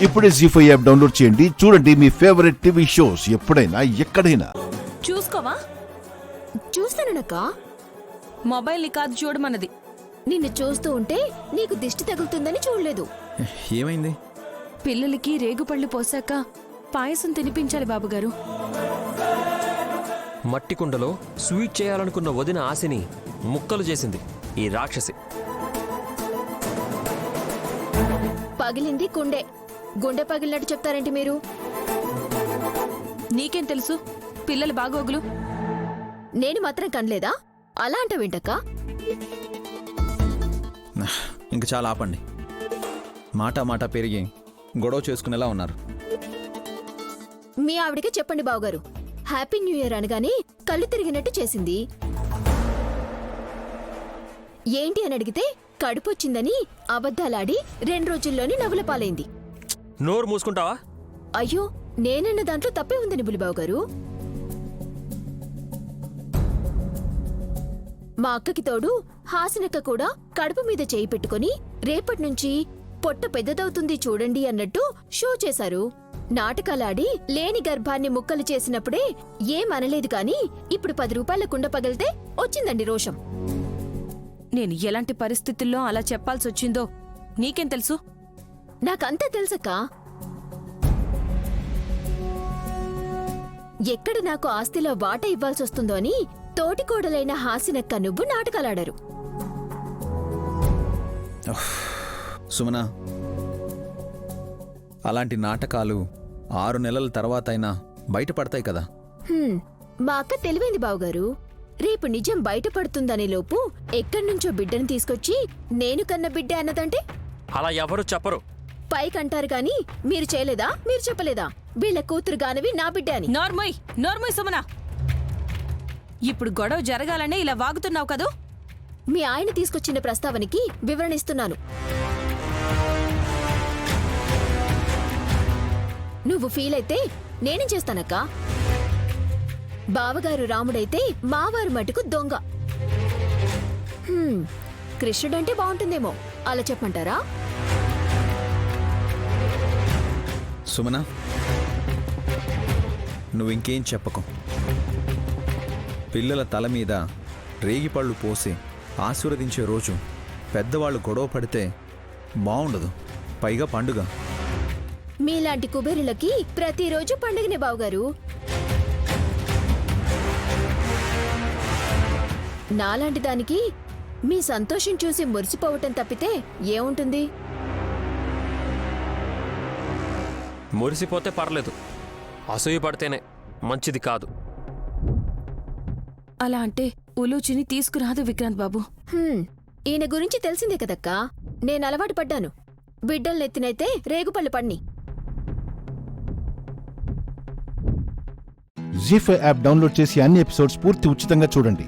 ఇప్పుడే జీ5 app download చేయండి. చూడండి మీ ఫేవరెట్ టీవీ షోస్ ఎప్పుడైనా ఎక్కడైనా. చూసుకోవా? చూస్తానక్క. మొబైల్ ని కాదు చూడమన్నది. నిన్ను చూస్తూ ఉంటే నీకు దిష్టి తగులుతుందని చూడలేదు. ఏమైంది? పిల్లలకి రేగుపళ్ళు పోసాక పాయసం తినిపించాలి బాబుగారు. మట్టి కుండలో స్వీట్ చేయాలనుకున్న వదిన ఆశని ముక్కలు చేసింది ఈ రాక్షసి. పగిలింది కుండే, గుండె పగిలినట్టు చెప్తారేంటి మీరు? నీకేం తెలుసు పిల్లలు బాగోగులు? నేను మాత్రం కనలేదా? అలా అంటావేంటక్క? ఇంక చాలా ఆపండి. మాట పెరిగి గొడవ చేసుకునేలా ఉన్నారు. మీ ఆవిడికి చెప్పండి బావగారు, హ్యాపీ న్యూ ఇయర్ అనగానే కళ్ళు తిరిగినట్టు చేసింది. ఏంటి అని అడిగితే కడుపొచ్చిందని అబద్ధాలాడి 2 రోజుల్లోనే నవ్వుల పాలైంది. నోరు మూసుకుంటావా? అయ్యో, నేనన్న దాంట్లో తప్పే ఉందని బులిబావగారు. మా అక్కకి తోడు హాసినక్క కూడా కడుపు మీద చేయి పెట్టుకుని రేపట్నుంచి పొట్ట పెద్దదవుతుంది చూడండి అన్నట్టు షో చేశారు. నాటకాలాడి లేని గర్భాన్ని ముక్కలు చేసినప్పుడే ఏమనలేదు కాని ఇప్పుడు 10 రూపాయల కుండ పగిలితే వచ్చిందండి రోషం. నేను ఎలాంటి పరిస్థితుల్లో అలా చెప్పాల్సొచ్చిందో నీకేం తెలుసు? నాకంతా తెలుసక్క. ఎక్కడ నాకు ఆస్తిలో వాటా ఇవ్వాల్సొస్తుందో అని తోటికోడలైన హాసినక్క నువ్వు నాటకాలాడారు. సుమన, అలాంటి నాటకాలు 6 నెలల తర్వాతైనా బయటపడతాయి కదా. మా అక్క తెలివైంది బావగారు. రేపు నిజం బయటపడుతుందనే లోపు ఎక్కడ్నుంచో బిడ్డను తీసుకొచ్చి నేను కన్న బిడ్డ అన్నదంటే అలా ఎవరు చెప్పరు. పైకంటారు గాని మీరు చేయలేదా? మీరు చెప్పలేదా వీళ్ళ కూతురు గానవి నా బిడ్డ అని? నోర్మోయ్ సుమన, ఇప్పుడు గొడవ జరగాలనే ఇలా వాగుతున్నావు కదూ? మీ ఆయన తీసుకొచ్చిన ప్రస్తావనకి వివరణ ఇస్తున్నాను. నువ్వు ఫీల్ అయితే నేనేం చేస్తానక్క? బావగారు రాముడైతే మావారు మటుకు దొంగ. కృష్ణుడంటే బాగుంటుందేమో, అలా చెప్పమంటారా? సుమన, నువ్వింకేం చెప్పకు. పిల్లల తల మీద రేగిపళ్ళు పోసి ఆశీర్వదించే రోజు పెద్దవాళ్ళు గొడవ పడితే బావుండదు. పైగా పండుగ. మీలాంటి కుబేరులకి ప్రతిరోజు పండుగనే బావగారు. నాలాంటి దానికి మీ సంతోషం చూసి మురిసిపోవటం తప్పితే ఏముంటుంది? మురిసిపోతే పర్లేదు, అసూయ పడితేనే మంచిది కాదు. అలా అంటే ఉలూచిని తీసుకురాదు విక్రాంత్ బాబు. ఈయన గురించి తెలిసిందే కదక్కా. నేను అలవాటు పడ్డాను. బిడ్డలనెత్తినైతే రేగుపళ్ళు పడిని. జీ5 యాప్ డౌన్లోడ్ చేసి అన్ని ఎపిసోడ్స్ పూర్తి ఉచితంగా చూడండి.